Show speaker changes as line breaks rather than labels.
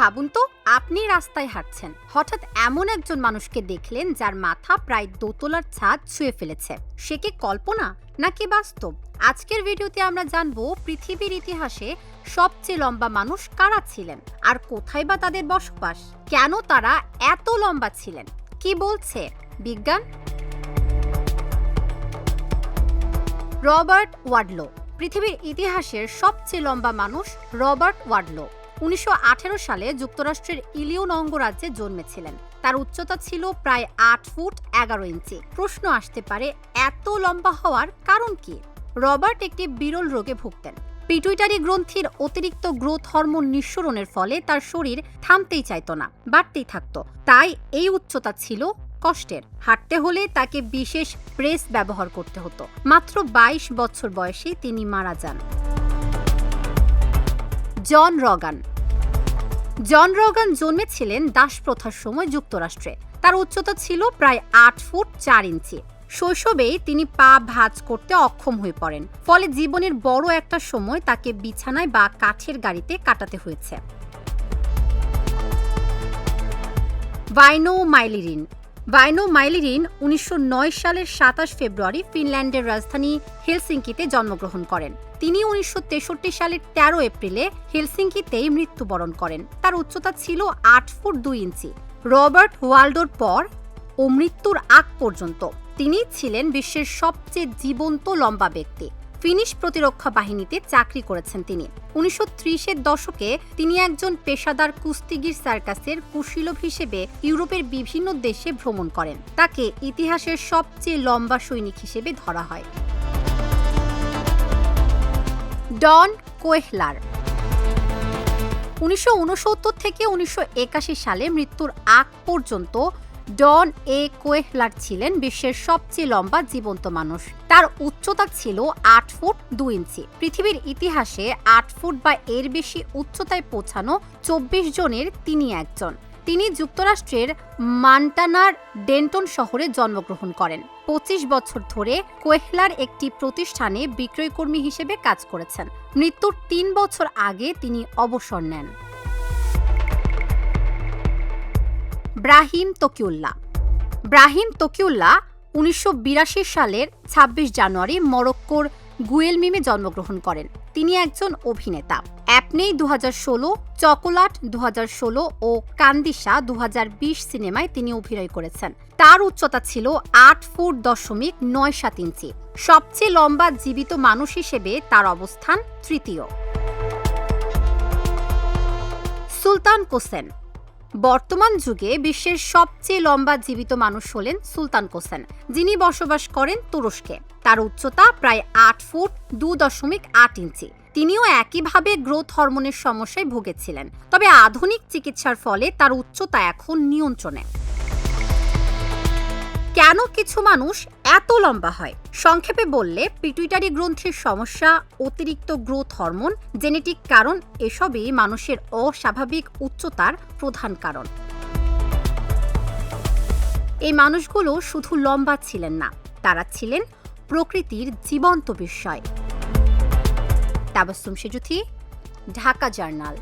ভাবুন তো, আপনি রাস্তায় হাঁটছেন, হঠাৎ এমন একজন মানুষকে দেখলেন যার মাথা প্রায় দোতলার ছাদ ছুঁয়ে ফেলেছে। সে কি কল্পনা নাকি বাস্তব? আজকের ভিডিওতে আমরা জানবো পৃথিবীর ইতিহাসে সবচেয়ে লম্বা মানুষ কারা ছিলেন, আর কোথায় বা তাদের বসবাস, কেন তারা এত লম্বা ছিলেন, কি বলছে বিজ্ঞান। রবার্ট ওয়াডলো। পৃথিবীর ইতিহাসের সবচেয়ে লম্বা মানুষ রবার্ট ওয়াডলো 1918 সালে যুক্তরাষ্ট্রের ইলিনয় অঙ্গরাজ্যে জন্মেছিলেন। তার উচ্চতা ছিল প্রায় 8 ফুট 11 ইঞ্চি। প্রশ্ন আসতে পারে, এত লম্বা হওয়ার কারণ কি? রবার্ট একটি বিরল রোগে ভুগতেন। পিটুইটারি গ্রন্থির অতিরিক্ত গ্রোথ হরমোন নিঃসরণের ফলে তার শরীর থামতেই চাইত না, বাড়তেই থাকত। তাই এই উচ্চতা ছিল কষ্টের। হাঁটতে হলে তাকে বিশেষ ব্রেস ব্যবহার করতে হতো। মাত্র 22 বছর বয়সে তিনি মারা যান। জন রগান। জন রগান জন্মেছিলেন দাসপ্রথার সময় যুক্তরাষ্ট্রে। তার উচ্চতা ছিল প্রায় 8 ফুট 4 ইঞ্চি। শৈশবেই তিনি পা ভাঁজ করতে অক্ষম হয়ে পড়েন, ফলে জীবনের বড় একটা সময় তাকে বিছানায় বা কাঠের গাড়িতে কাটাতে হয়েছে। ভাইনো মাইলিরিন। ভাইনো মাইলিরিন 1909 সালের 27 ফেব্রুয়ারি ফিনল্যান্ডের রাজধানী হেলসিঙ্কিতে জন্মগ্রহণ করেন। তিনি 1963 সালের 13 এপ্রিলে হেলসিঙ্কিতেই মৃত্যুবরণ করেন। তার উচ্চতা ছিল 8 ফুট 2 ইঞ্চি। রবার্ট ওয়াল্ডোর পর ও মৃত্যুর আগ পর্যন্ত তিনি ছিলেন বিশ্বের সবচেয়ে জীবন্ত লম্বা ব্যক্তি। ফিনিশ প্রতিরক্ষা বাহিনীতে চাকরি করেছেন তিনি। 1930-এর দশকে তিনি একজন পেশাদার কুস্তিগির সার্কাসের কুশীলব হিসেবে ইউরোপের বিভিন্ন দেশে ভ্রমণ করেন। তাকে ইতিহাসের সবচেয়ে লম্বা সৈনিক হিসেবে ধরা হয়। ডন কোয়েহলার। 1969 থেকে 1981 সালে মৃত্যুর আগ পর্যন্ত ডন কোয়েহলার ছিলেন বিশ্বের সবচেয়ে লম্বা জীবন্ত মানুষ। তার উচ্চতা ছিল 8 ফুট 2 ইঞ্চি। পৃথিবীর ইতিহাসে 8 ফুট বা এর বেশি উচ্চতায় পৌঁছানো 24 জনের তিনি একজন। তিনি যুক্তরাষ্ট্রের মন্টানার ডেন্টন শহরে জন্মগ্রহণ করেন। 25 বছর ধরে কোয়েহলার একটি প্রতিষ্ঠানে বিক্রয়কর্মী হিসেবে কাজ করেছেন। মৃত্যুর 3 বছর আগে তিনি অবসর নেন। ব্রাহিম তকিউল্লাহ। ব্রাহিম তকিউল্লাহ 1982 সালের 26 জানুয়ারি মরক্কোর গুয়েলমিমে জন্মগ্রহণ করেন। তিনি একজন অভিনেতা। অ্যাপনেই 2016, চকোলাট 2016 ও কান্দিশা 2020 সিনেমায় তিনি অভিনয় করেছেন। তার উচ্চতা ছিল 8 ফুট 0.97 ইঞ্চি। সবচেয়ে লম্বা জীবিত মানুষ হিসেবে তার অবস্থান তৃতীয়। সুলতান কোসেন। বর্তমান যুগে বিশ্বের সবচেয়ে লম্বা জীবিত মানুষ হলেন সুলতান কোসেন, যিনি বসবাস করেন তুরস্কে। তার উচ্চতা প্রায় 8 ফুট 2.8 ইঞ্চি। তিনিও একইভাবে গ্রোথ হরমোনের সমস্যায় ভুগেছিলেন, তবে আধুনিক চিকিৎসার ফলে তার উচ্চতা এখন নিয়ন্ত্রণে। কেন কিছু মানুষ এত লম্বা হয়? সংক্ষেপে বললে, পিটুইটারি গ্রন্থির সমস্যা, অতিরিক্ত গ্রোথ হরমোন, জেনেটিক কারণ এসবই মানুষের অস্বাভাবিক উচ্চতার প্রধান কারণ। এই মানুষগুলো শুধু লম্বা ছিলেন না, তারা ছিলেন প্রকৃতির জীবন্ত বিস্ময়। তাবাসসুম সেজুথি, ঢাকা জার্নাল।